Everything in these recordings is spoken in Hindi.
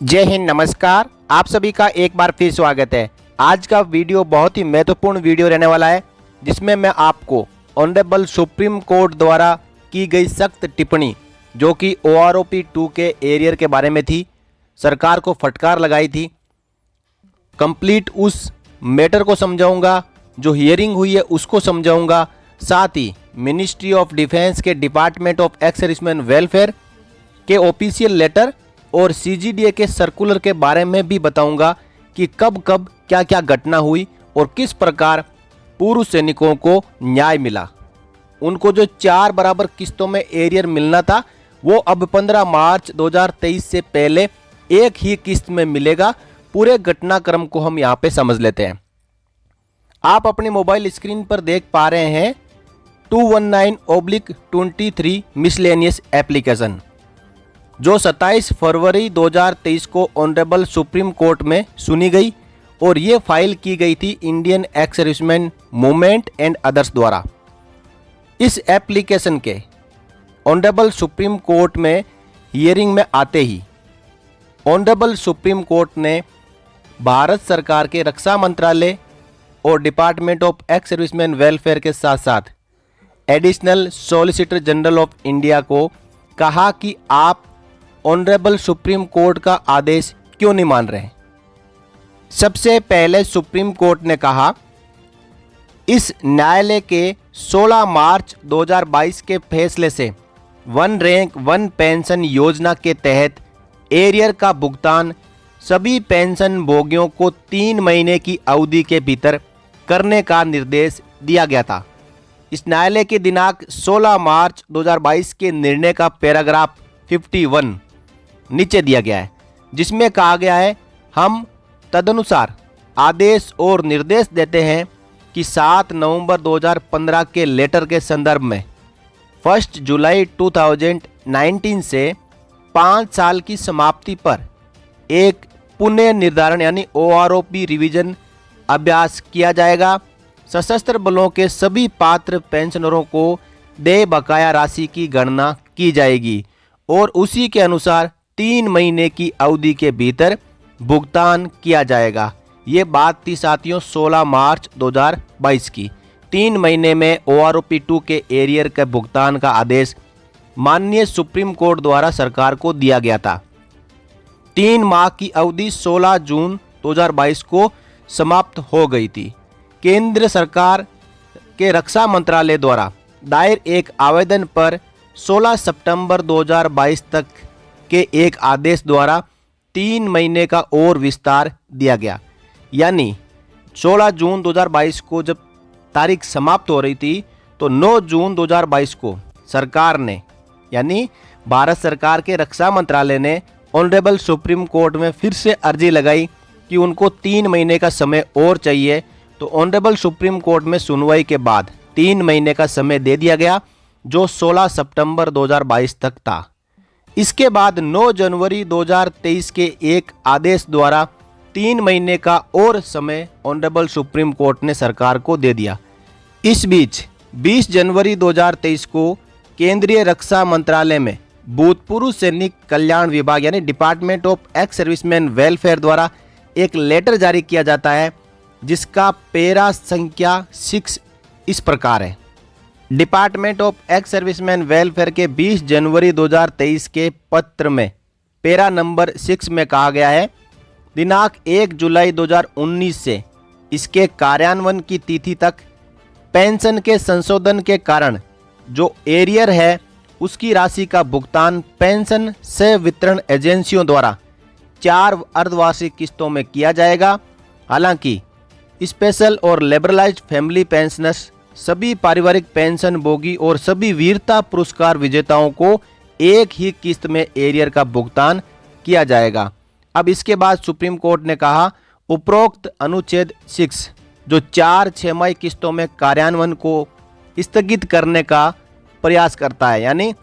जय हिंद, नमस्कार। आप सभी का एक बार फिर स्वागत है। आज का वीडियो बहुत ही महत्वपूर्ण वीडियो रहने वाला है, जिसमें मैं आपको ऑनरेबल सुप्रीम कोर्ट द्वारा की गई सख्त टिप्पणी जो कि OROP 2 के एरियर के बारे में थी, सरकार को फटकार लगाई थी, कंप्लीट उस मैटर को समझाऊंगा। जो हियरिंग हुई है उसको समझाऊंगा। साथ ही मिनिस्ट्री ऑफ डिफेंस के department of ex servicemen welfare के ऑफिशियल लेटर और CGDA के सर्कुलर के बारे में भी बताऊंगा कि कब कब क्या क्या घटना हुई और किस प्रकार पूर्व सैनिकों को न्याय मिला। उनको जो 4 बराबर किस्तों में एरियर मिलना था वो अब 15 मार्च 2023 से पहले एक ही किस्त में मिलेगा। पूरे घटनाक्रम को हम यहाँ पे समझ लेते हैं। आप अपनी मोबाइल स्क्रीन पर देख पा रहे हैं 219/23 मिसलेनियस एप्लीकेशन, जो 27 फरवरी 2023 को ऑनरेबल सुप्रीम कोर्ट में सुनी गई और ये फाइल की गई थी Indian ex serviceman movement and others द्वारा। इस एप्लीकेशन के ऑनरेबल सुप्रीम कोर्ट में हियरिंग में आते ही ऑनरेबल सुप्रीम कोर्ट ने भारत सरकार के रक्षा मंत्रालय और department of ex servicemen welfare के साथ साथ additional solicitor general of India को कहा कि आप ऑनरेबल सुप्रीम कोर्ट का आदेश क्यों नहीं मान रहे। सबसे पहले सुप्रीम कोर्ट ने कहा, इस न्यायालय के 16 मार्च 2022 के फैसले से वन रैंक वन पेंशन योजना के तहत एरियर का भुगतान सभी पेंशन भोगियों को 3 महीने की अवधि के भीतर करने का निर्देश दिया गया था। इस न्यायालय के दिनांक 16 मार्च 2022 के निर्णय का पैराग्राफ 51 नीचे दिया गया है, जिसमें कहा गया है, हम तदनुसार आदेश और निर्देश देते हैं कि 7 नवंबर 2015 के लेटर के संदर्भ में 1 जुलाई 2019 से 5 साल की समाप्ति पर एक पुनः निर्धारण यानी OROP रिवीजन अभ्यास किया जाएगा। सशस्त्र बलों के सभी पात्र पेंशनरों को देय बकाया राशि की गणना की जाएगी और उसी के अनुसार 3 महीने की अवधि के भीतर भुगतान किया जाएगा। ये बात थी साथियों 16 मार्च 2022 की। 3 महीने में OROP 2 के एरियर के भुगतान का आदेश माननीय सुप्रीम कोर्ट द्वारा सरकार को दिया गया था। 3 माह की अवधि 16 जून 2022 को समाप्त हो गई थी। केंद्र सरकार के रक्षा मंत्रालय द्वारा दायर एक आवेदन पर 16 सितंबर 2022 तक के एक आदेश द्वारा 3 महीने का और विस्तार दिया गया। यानी 16 जून 2022 को जब तारीख समाप्त हो रही थी तो 9 जून 2022 को सरकार ने यानी भारत सरकार के रक्षा मंत्रालय ने ऑनरेबल सुप्रीम कोर्ट में फिर से अर्जी लगाई कि उनको 3 महीने का समय और चाहिए। तो ऑनरेबल सुप्रीम कोर्ट में सुनवाई के बाद 3 महीने का समय दे दिया गया, जो 16 सितंबर 2022 तक था। इसके बाद 9 जनवरी 2023 के एक आदेश द्वारा 3 महीने का और समय ऑनरेबल सुप्रीम कोर्ट ने सरकार को दे दिया। इस बीच 20 जनवरी 2023 को केंद्रीय रक्षा मंत्रालय में भूतपूर्व सैनिक कल्याण विभाग यानी department of ex servicemen welfare द्वारा एक लेटर जारी किया जाता है, जिसका पैरा संख्या 6 इस प्रकार है। Department of ex servicemen welfare के 20 जनवरी 2023 के पत्र में पैरा नंबर 6 में कहा गया है, दिनांक 1 जुलाई 2019 से इसके कार्यान्वयन की तिथि तक पेंशन के संशोधन के कारण जो एरियर है उसकी राशि का भुगतान पेंशन से वितरण एजेंसियों द्वारा 4 अर्धवार्षिक किस्तों में किया जाएगा। हालांकि स्पेशल और लिबरलाइज्ड फैमिली पेंशनर्स, सभी पारिवारिक पेंशन भोगी और सभी वीरता पुरस्कार विजेताओं को एक ही किस्त में एरियर का भुगतान किया जाएगा। अब इसके बाद सुप्रीम कोर्ट ने कहा, उपरोक्त अनुच्छेद 6 जो 4 छमाही किस्तों में कार्यान्वयन को स्थगित करने का प्रयास करता है, यानी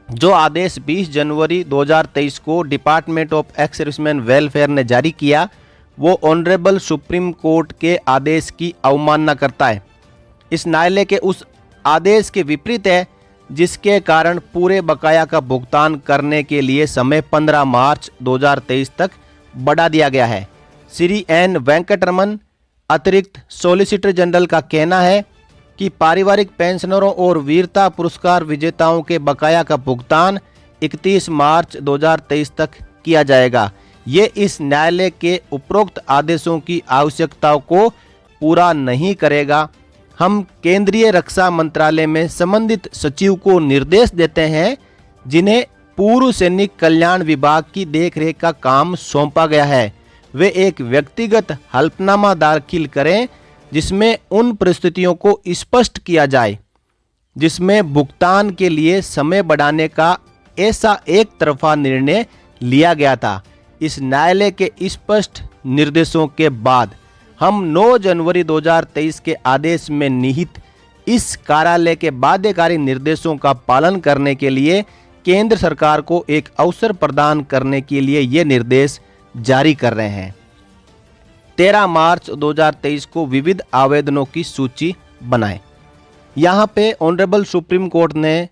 जो आदेश 20 जनवरी 2023 को department of ex servicemen welfare ने जारी किया वो ऑनरेबल सुप्रीम कोर्ट के आदेश की अवमानना करता है। इस न्यायालय के उस आदेश के विपरीत है जिसके कारण पूरे बकाया का भुगतान करने के लिए समय 15 मार्च 2023 तक बढ़ा दिया गया है। श्री एन वेंकटरमन अतिरिक्त सॉलिसिटर जनरल का कहना है कि पारिवारिक पेंशनरों और वीरता पुरस्कार विजेताओं के बकाया का भुगतान 31 मार्च 2023 तक किया जाएगा। ये इस न्यायालय के उपरोक्त आदेशों की आवश्यकताओं को पूरा नहीं करेगा। हम केंद्रीय रक्षा मंत्रालय में संबंधित सचिव को निर्देश देते हैं, जिन्हें पूर्व सैनिक कल्याण विभाग की देखरेख का काम सौंपा गया है, वे एक व्यक्तिगत हल्फनामा दाखिल करें जिसमें उन परिस्थितियों को स्पष्ट किया जाए जिसमें भुगतान के लिए समय बढ़ाने का ऐसा एक तरफा निर्णय लिया गया था। इस न्यायालय के स्पष्ट निर्देशों के बाद हम 9 जनवरी 2023 के आदेश में निहित इस कार्यालय के बाध्यकारी निर्देशों का पालन करने के लिए केंद्र सरकार को एक अवसर प्रदान करने के लिए ये निर्देश जारी कर रहे हैं। 13 मार्च 2023 को विविध आवेदनों की सूची बनाएं। यहाँ पे ऑनरेबल सुप्रीम कोर्ट ने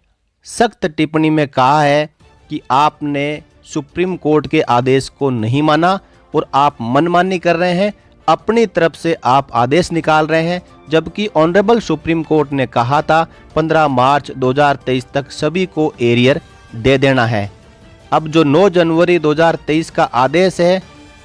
सख्त टिप्पणी में कहा है कि आपने सुप्रीम कोर्ट के आदेश को नहीं माना और आप मनमानी कर रहे हैं, अपनी तरफ से आप आदेश निकाल रहे हैं, जबकि ऑनरेबल सुप्रीम कोर्ट ने कहा था 15 मार्च 2023 तक सभी को एरियर दे देना है। अब जो 9 जनवरी 2023 का आदेश है,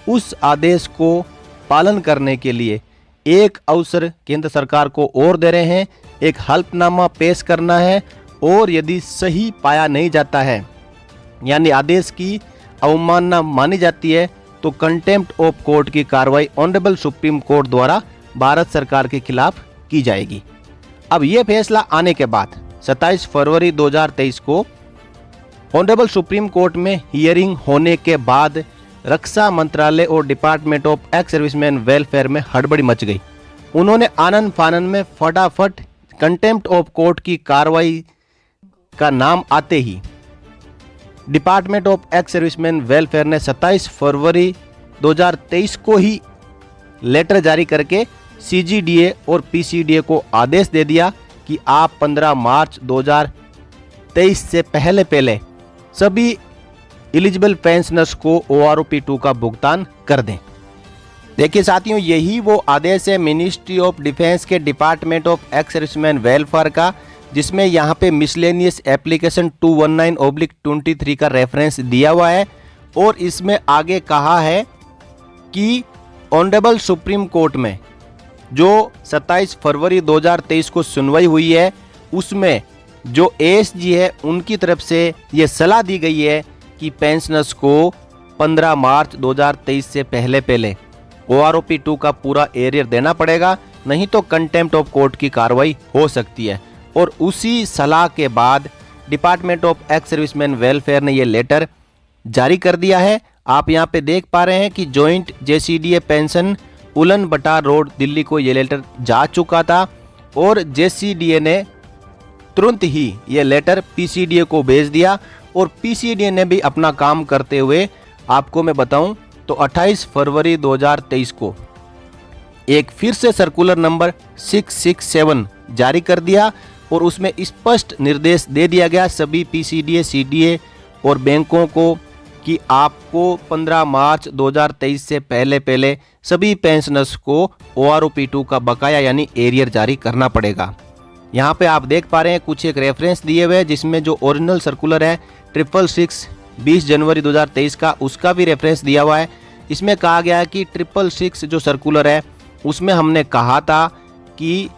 उस आदेश को पालन करने के लिए एक अवसर केंद्र सरकार को और दे रहे हैं, एक हल्फनामा पेश करना है और यदि सही पाया नहीं जाता है यानी आदेश की अवमानना मानी जाती है तो कंटेम्प्ट ऑफ कोर्ट की कार्रवाई ऑनरेबल सुप्रीम कोर्ट द्वारा भारत सरकार के खिलाफ की जाएगी। अब यह फैसला आने के बाद 27 फरवरी 2023 को ऑनरेबल सुप्रीम कोर्ट में हियरिंग होने के बाद रक्षा मंत्रालय और department of ex servicemen welfare में हड़बड़ी मच गई। उन्होंने आनन फानन में फटाफट कंटेम्प्ट ऑफ कोर्ट की कार्रवाई का नाम आते ही department of ex servicemen welfare ने 27 फरवरी 2023 को ही लेटर जारी करके सीजीडीए और पीसीडीए को आदेश दे दिया कि आप 15 मार्च 2023 से पहले सभी एलिजिबल पेंशनर्स को OROP-2 का भुगतान कर दें। देखिए साथियों, यही वो आदेश है मिनिस्ट्री ऑफ डिफेंस के department of ex servicemen welfare का, जिसमें यहाँ पे मिसलेनियस एप्लीकेशन 219/23 का रेफरेंस दिया हुआ है और इसमें आगे कहा है कि ऑनरेबल सुप्रीम कोर्ट में जो 27 फरवरी 2023 को सुनवाई हुई है, उसमें जो ASG है उनकी तरफ से ये सलाह दी गई है कि पेंशनर्स को 15 मार्च 2023 से पहले OROP-2 का पूरा एरियर देना पड़ेगा, नहीं तो कंटेम्प्ट ऑफ कोर्ट की कार्रवाई हो सकती है। और उसी सलाह के बाद department of ex servicemen welfare ने ये लेटर जारी कर दिया है। आप यहाँ पे देख पा रहे हैं कि जॉइंट JCDA पेंशन उलन बटार रोड दिल्ली को ये लेटर जा चुका था और JCDA ने तुरंत ही ये लेटर PCDA को भेज दिया और PCDA ने भी अपना काम करते हुए, आपको मैं बताऊं तो 28 फरवरी 2023 को एक फिर से सर्कुलर नंबर 667 जारी कर दिया और उसमें स्पष्ट निर्देश दे दिया गया सभी PCDA, CDA और बैंकों को कि आपको 15 मार्च 2023 से पहले सभी पेंशनर्स को OROP-2 का बकाया यानी एरियर जारी करना पड़ेगा। यहाँ पे आप देख पा रहे हैं कुछ एक रेफरेंस दिए हुए हैं, जिसमें जो ओरिजिनल सर्कुलर है 666 20 जनवरी 2023 का, उसका भी रेफरेंस दिया हुआ है। इसमें कहा गया है कि 666 जो सर्कुलर है उसमें हमने कहा था कि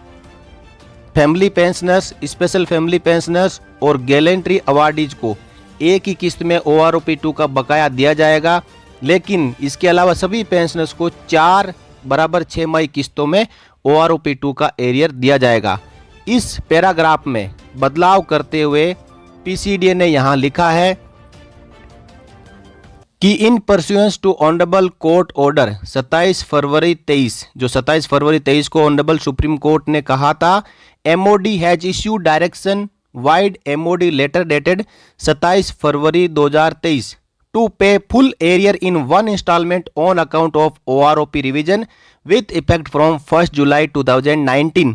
family pensioners, special family pensioners और गैलेंट्री अवार्डीज को एक ही किस्त में OROP-2 का बकाया दिया जाएगा, लेकिन इसके अलावा सभी पेंशनर्स को 4 बराबर 6 माही किस्तों में OROP-2 का एरियर दिया जाएगा। इस पैराग्राफ में बदलाव करते हुए PCDA ने यहाँ लिखा है कि in pursuance to honourable court order 27 February 23, जो 27 फरवरी 23 को ऑनरेबल सुप्रीम कोर्ट ने कहा था, MOD has issued direction vide MOD letter dated 27 February 2023 to pay full arrear in one instalment on account of OROP revision with effect from 1 July 2019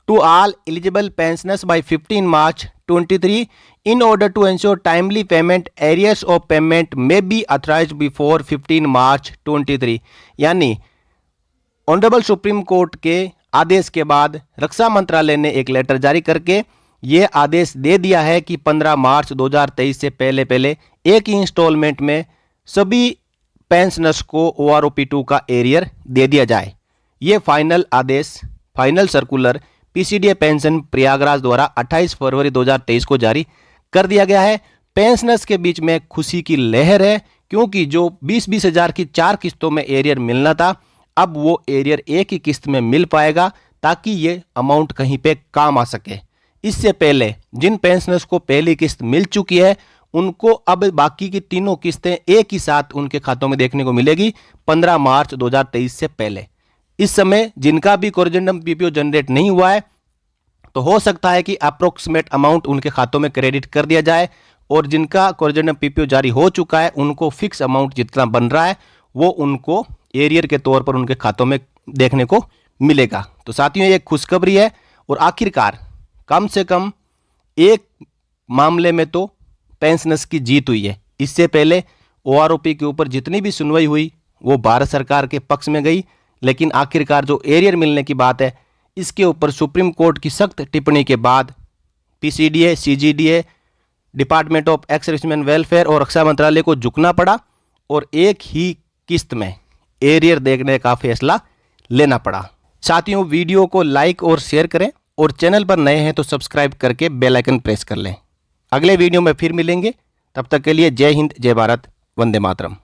to all eligible pensioners by 15 March 23 in order to ensure timely payment. Arrears of payment may be authorized before 15 March 23। यानी ऑनरेबल सुप्रीम कोर्ट के आदेश के बाद रक्षा मंत्रालय ने एक लेटर जारी करके ये आदेश दे दिया है कि 15 मार्च 2023 से पहले पहले एक ही इंस्टॉलमेंट में सभी पेंशनर्स को OROP2 का एरियर दे दिया जाए। ये फाइनल आदेश, final circular PCDA pension Prayagraj द्वारा 28 फरवरी 2023 को जारी कर दिया गया है। पेंशनर्स के बीच में खुशी की लहर है, क्योंकि जो 20-20 हज़ार की 4 किस्तों में एरियर मिलना था, अब वो एरियर एक ही किस्त में मिल पाएगा, ताकि ये अमाउंट कहीं पे काम आ सके। इससे पहले जिन पेंशनर्स को पहली किस्त मिल चुकी है, उनको अब बाकी की तीनों किस्तें एक ही साथ उनके खातों में देखने को मिलेगी 15 मार्च 2023 से पहले। इस समय जिनका भी कोरिजेंडम PPO जनरेट नहीं हुआ है, तो हो सकता है कि अप्रोक्सीमेट अमाउंट उनके खातों में क्रेडिट कर दिया जाए, और जिनका कोरिजेंडम PPO जारी हो चुका है, उनको फिक्स अमाउंट जितना बन रहा है वो उनको एरियर के तौर पर उनके खातों में देखने को मिलेगा। तो साथियों, ये खुशखबरी है, और आखिरकार कम से कम एक मामले में तो पेंशनर्स की जीत हुई है। इससे पहले OROP के ऊपर जितनी भी सुनवाई हुई वो भारत सरकार के पक्ष में गई, लेकिन आखिरकार जो एरियर मिलने की बात है, इसके ऊपर सुप्रीम कोर्ट की सख्त टिप्पणी के बाद PCDA, CGDA, department of ex servicemen welfare और रक्षा मंत्रालय को झुकना पड़ा, और एक ही किस्त में एरियर देखने का फैसला लेना पड़ा। साथियों, वीडियो को लाइक और शेयर करें, और चैनल पर नए हैं तो सब्सक्राइब करके बेल आइकन प्रेस कर लें। अगले वीडियो में फिर मिलेंगे, तब तक के लिए जय हिंद, जय भारत, वंदे मातरम।